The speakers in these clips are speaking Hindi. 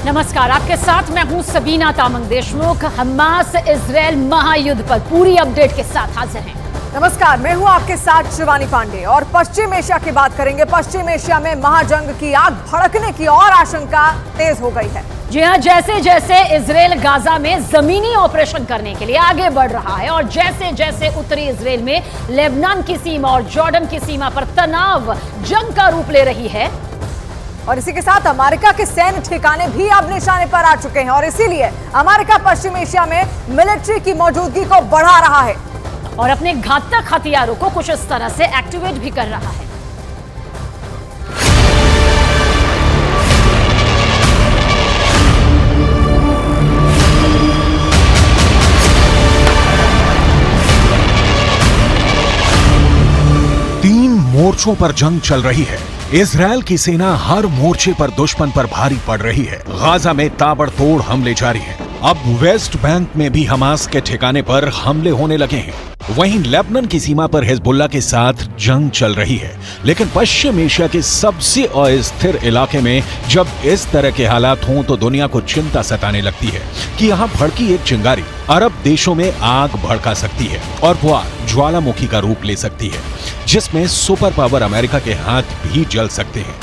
नमस्कार, आपके साथ मैं हूं सबीना तामंग देशमुख। हमास इजरायल महायुद्ध पर पूरी अपडेट के साथ हाजिर हैं। नमस्कार, मैं हूं आपके साथ शिवानी पांडे और पश्चिम एशिया की बात करेंगे। पश्चिम एशिया में महाजंग की आग भड़कने की और आशंका तेज हो गई है। जी हां, जैसे जैसे इजरायल गाजा में जमीनी ऑपरेशन करने के लिए आगे बढ़ रहा है और जैसे जैसे उत्तरी इजरायल में लेबनान की सीमा और जॉर्डन की सीमा पर तनाव जंग का रूप ले रही है, और इसी के साथ अमेरिका के सैन्य ठिकाने भी अब निशाने पर आ चुके हैं और इसीलिए अमेरिका पश्चिम एशिया में मिलिट्री की मौजूदगी को बढ़ा रहा है और अपने घातक हथियारों को कुछ इस तरह से एक्टिवेट भी कर रहा है। तीन मोर्चों पर जंग चल रही है। इजरायल की सेना हर मोर्चे पर दुश्मन पर भारी पड़ रही है। गाजा में ताबड़तोड़ हमले जारी हैं। अब वेस्ट बैंक में भी हमास के ठिकाने पर हमले होने लगे हैं। वहीं लेबनान की सीमा पर हिजबुल्लाह के साथ जंग चल रही है। लेकिन पश्चिम एशिया के सबसे अस्थिर इलाके में जब इस तरह के हालात हों तो दुनिया को चिंता सताने लगती है कि यहाँ भड़की एक चिंगारी अरब देशों में आग भड़का सकती है और वो आग ज्वालामुखी का रूप ले सकती है, जिसमें सुपर पावर अमेरिका के हाथ भी जल सकते हैं।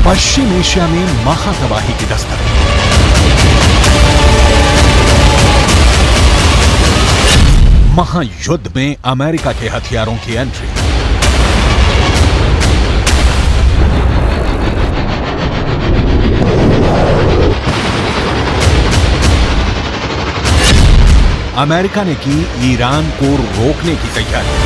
पश्चिम एशिया में महातबाही की दस्तक। महायुद्ध में अमेरिका के हथियारों की एंट्री। अमेरिका ने की ईरान को रोकने की तैयारी।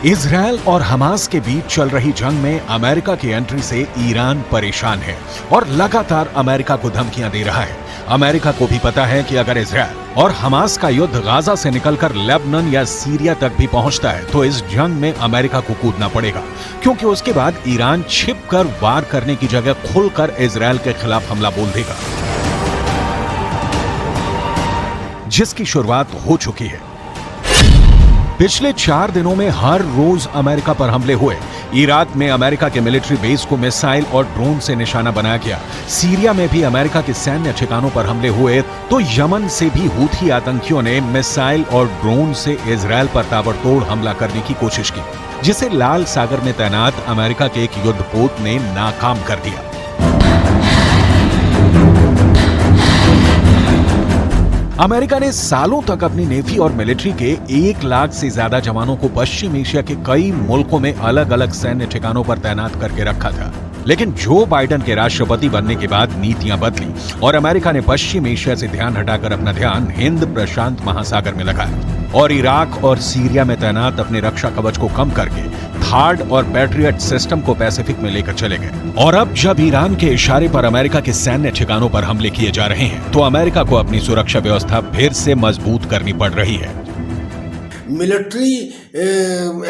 इजरायल और हमास के बीच चल रही जंग में अमेरिका की एंट्री से ईरान परेशान है और लगातार अमेरिका को धमकियां दे रहा है। अमेरिका को भी पता है कि अगर इजरायल और हमास का युद्ध गाजा से निकलकर लेबनान या सीरिया तक भी पहुंचता है तो इस जंग में अमेरिका को कूदना पड़ेगा, क्योंकि उसके बाद ईरान छिपकर वार करने की जगह खुलकर इजरायल के खिलाफ हमला बोल देगा, जिसकी शुरुआत हो चुकी है। पिछले 4 दिनों में हर रोज अमेरिका पर हमले हुए। इराक में अमेरिका के मिलिट्री बेस को मिसाइल और ड्रोन से निशाना बनाया गया। सीरिया में भी अमेरिका के सैन्य ठिकानों पर हमले हुए तो यमन से भी हूथी आतंकियों ने मिसाइल और ड्रोन से इजरायल पर ताबड़तोड़ हमला करने की कोशिश की, जिसे लाल सागर में तैनात अमेरिका के एक युद्धपोत ने नाकाम कर दिया। अमेरिका ने सालों तक अपनी नेवी और मिलिट्री के 1 लाख से ज्यादा जवानों को पश्चिम एशिया के कई मुल्कों में अलग अलग सैन्य ठिकानों पर तैनात करके रखा था। लेकिन जो बाइडेन के राष्ट्रपति बनने के बाद नीतियां बदली और अमेरिका ने पश्चिम एशिया से ध्यान हटाकर अपना ध्यान हिंद प्रशांत महासागर में लगाया और इराक और सीरिया में तैनात अपने रक्षा कवच को कम करके थार्ड और पैट्रियट सिस्टम को पैसिफिक में लेकर चले गए। और अब जब ईरान के इशारे पर अमेरिका के सैन्य ठिकानों पर हमले किए जा रहे हैं तो अमेरिका को अपनी सुरक्षा व्यवस्था फिर से मजबूत करनी पड़ रही है। मिलिट्री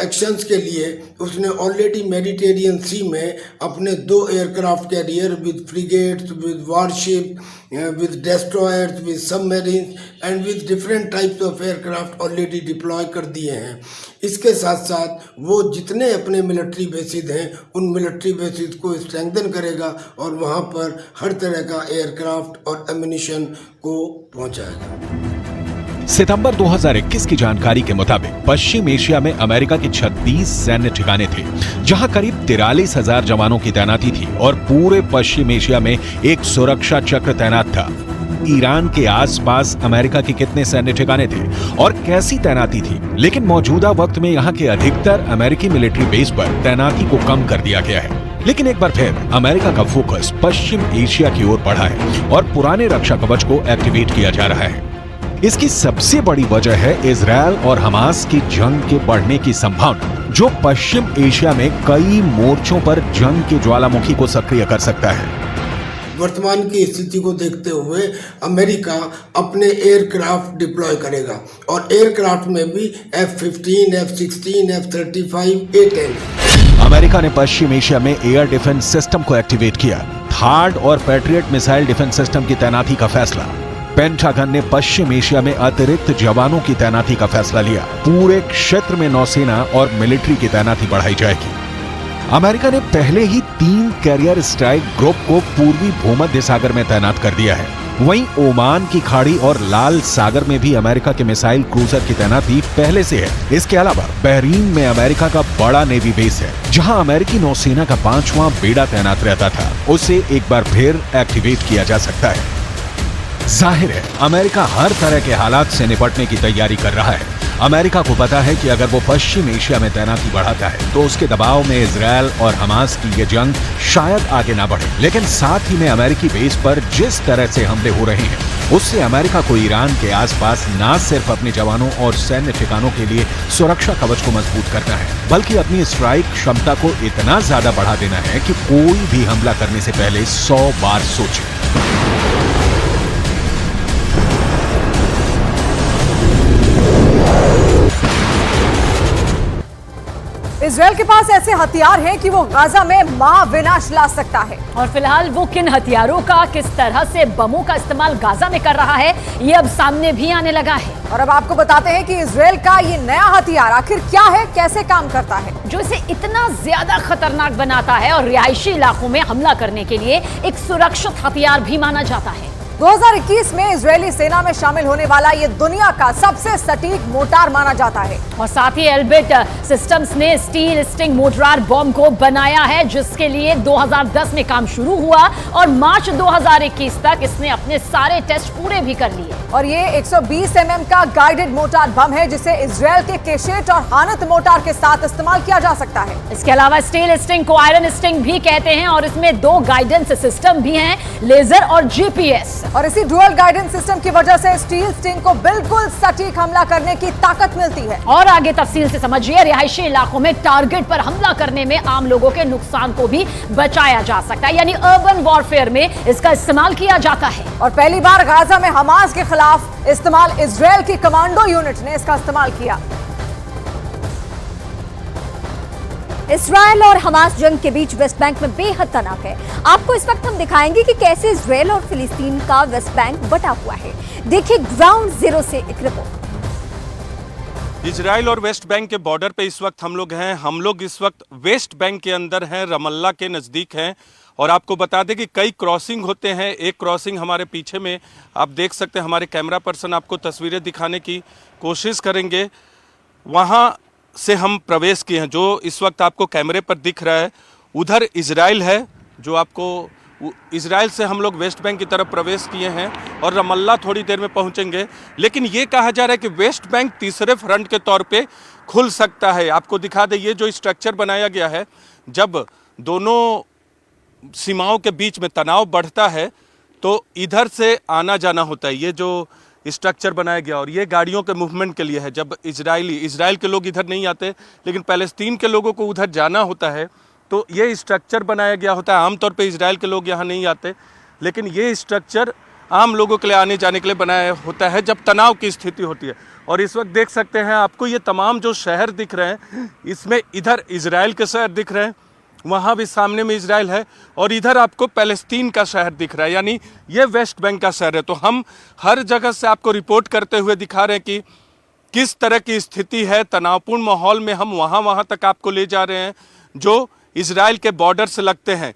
एक्शंस के लिए उसने ऑलरेडी मेडिटेरियन सी में अपने 2 aircraft carrier with frigates, with warship, with destroyers, with submarine and with different types of aircraft already deploy कर दिए हैं। इसके साथ साथ वो जितने अपने मिलिट्री बेसिस हैं उन मिलिट्री बेसिस को स्ट्रेंथन करेगा और वहाँ पर हर तरह का एयरक्राफ्ट और एम्यूनिशन को पहुँचाएगा। सितंबर 2021 की जानकारी के मुताबिक पश्चिम एशिया में अमेरिका के 36 सैन्य ठिकाने थे, जहां करीब 43,000 जवानों की तैनाती थी और पूरे पश्चिम एशिया में एक सुरक्षा चक्र तैनात था। ईरान के आसपास अमेरिका के कितने सैन्य ठिकाने थे और कैसी तैनाती थी, लेकिन मौजूदा वक्त में यहाँ के अधिकतर अमेरिकी मिलिट्री बेस पर तैनाती को कम कर दिया गया है। लेकिन एक बार फिर अमेरिका का फोकस पश्चिम एशिया की ओर बढ़ा है और पुराने रक्षा कवच को एक्टिवेट किया जा रहा है। इसकी सबसे बड़ी वजह है इजरायल और हमास की जंग के बढ़ने की संभावना, जो पश्चिम एशिया में कई मोर्चों पर जंग के ज्वालामुखी को सक्रिय कर सकता है। वर्तमान की स्थिति को देखते हुए अमेरिका अपने एयरक्राफ्ट डिप्लॉय करेगा और एयरक्राफ्ट में भी F-15, F-16, F-35, A-10। America ने पश्चिम एशिया में एयर डिफेंस सिस्टम को एक्टिवेट किया। थार्ड और पैट्रियट मिसाइल डिफेंस सिस्टम की तैनाती का फैसला। पेंटागन ने पश्चिम एशिया में अतिरिक्त जवानों की तैनाती का फैसला लिया। पूरे क्षेत्र में नौसेना और मिलिट्री की तैनाती बढ़ाई जाएगी। अमेरिका ने पहले ही 3 कैरियर स्ट्राइक ग्रुप को पूर्वी भूमध्य सागर में तैनात कर दिया है। वहीं ओमान की खाड़ी और लाल सागर में भी अमेरिका के मिसाइल क्रूजर की तैनाती पहले से है। इसके अलावा बहरीन में अमेरिका का बड़ा नेवी बेस है, जहां अमेरिकी नौसेना का 5वां बेड़ा तैनात रहता था। उसे एक बार फिर एक्टिवेट किया जा सकता है। जाहिर है, अमेरिका हर तरह के हालात से निपटने की तैयारी कर रहा है। अमेरिका को पता है कि अगर वो पश्चिम एशिया में तैनाती बढ़ाता है तो उसके दबाव में इजरायल और हमास की ये जंग शायद आगे ना बढ़े। लेकिन साथ ही में अमेरिकी बेस पर जिस तरह से हमले हो रहे हैं, उससे अमेरिका को ईरान के आसपास न सिर्फ अपने जवानों और सैन्य ठिकानों के लिए सुरक्षा कवच को मजबूत करना है, बल्कि अपनी स्ट्राइक क्षमता को इतना ज्यादा बढ़ा देना है कि कोई भी हमला करने से पहले 100 बार सोचे। इजरायल के पास ऐसे हथियार हैं कि वो गाजा में महाविनाश ला सकता है। और फिलहाल वो किन हथियारों का, किस तरह से बमों का इस्तेमाल गाजा में कर रहा है, ये अब सामने भी आने लगा है। और अब आपको बताते हैं कि इजरायल का ये नया हथियार आखिर क्या है, कैसे काम करता है, जो इसे इतना ज्यादा खतरनाक बनाता है और रिहायशी इलाकों में हमला करने के लिए एक सुरक्षित हथियार भी माना जाता है। 2021 में इजरायली सेना में शामिल होने वाला ये दुनिया का सबसे सटीक मोर्टार माना जाता है। और साथ ही एल्बिट सिस्टम्स ने स्टील स्टिंग मोर्टार बॉम्ब को बनाया है, जिसके लिए 2010 में काम शुरू हुआ और मार्च 2021 तक इसने अपने सारे टेस्ट पूरे भी कर लिए। और ये 120 mm का गाइडेड मोर्टार बम है, जिसे इजरायल के केशेट और हानत मोर्टार के साथ इस्तेमाल किया जा सकता है। इसके अलावा स्टील स्टिंग को आयरन स्टिंग भी कहते हैं और इसमें 2 गाइडेंस सिस्टम भी हैं, लेजर और जीपीएस। और इसी डुअल गाइडेंस सिस्टम की वजह से स्टील स्टिंग को बिल्कुल सटीक हमला करने की ताकत मिलती है। और आगे तफसील से समझिए, रिहायशी इलाकों में टारगेट पर हमला करने में आम लोगों के नुकसान को भी बचाया जा सकता है, यानी अर्बन वॉरफेयर में इसका इस्तेमाल किया जाता है। और पहली बार गाजा में हमास के खिलाफ इस्तेमाल इजरायल की कमांडो यूनिट ने इसका इस्तेमाल किया। इजरायल और हमास जंग के बीच वेस्ट बैंक में बेहद तनाव है। आपको इस वक्त हम दिखाएंगे कि कैसे इजरायल और फिलिस्तीन का वेस्ट बैंक बटा हुआ है। देखिए ग्राउंड जीरो से एक रिपोर्ट। इजराइल और वेस्ट बैंक के बॉर्डर पे इस वक्त हम लोग हैं। हम लोग इस वक्त वेस्ट बैंक के अंदर हैं, रमल्ला के नज़दीक हैं। और आपको बता दें कि कई क्रॉसिंग होते हैं। एक क्रॉसिंग हमारे पीछे में आप देख सकते हैं, हमारे कैमरा पर्सन आपको तस्वीरें दिखाने की कोशिश करेंगे। वहाँ से हम प्रवेश किए हैं, जो इस वक्त आपको कैमरे पर दिख रहा है। उधर इजराइल है, जो आपको इजराइल से हम लोग वेस्ट बैंक की तरफ प्रवेश किए हैं और रमल्ला थोड़ी देर में पहुंचेंगे। लेकिन ये कहा जा रहा है कि वेस्ट बैंक तीसरे फ्रंट के तौर पे खुल सकता है। आपको दिखा दें, ये जो स्ट्रक्चर बनाया गया है, जब दोनों सीमाओं के बीच में तनाव बढ़ता है तो इधर से आना जाना होता है। ये जो स्ट्रक्चर बनाया गया, और ये गाड़ियों के मूवमेंट के लिए है। जब इजराइल के लोग इधर नहीं आते, लेकिन पैलेस्तीन के लोगों को उधर जाना होता है, तो ये स्ट्रक्चर बनाया गया होता है। आमतौर पे इजराइल के लोग यहाँ नहीं आते, लेकिन ये स्ट्रक्चर आम लोगों के लिए आने जाने के लिए बनाया होता है जब तनाव की स्थिति होती है। और इस वक्त देख सकते हैं आपको ये तमाम जो शहर दिख रहे हैं, इसमें इधर इजराइल के शहर दिख रहे हैं, वहाँ भी सामने में इजराइल है, और इधर आपको पैलेस्तीन का शहर दिख रहा है, यानी ये वेस्ट बैंक का शहर है। तो हम हर जगह से आपको रिपोर्ट करते हुए दिखा रहे हैं कि किस तरह की स्थिति है। तनावपूर्ण माहौल में हम वहाँ तक आपको ले जा रहे हैं जो इजराइल के बॉर्डर से लगते हैं।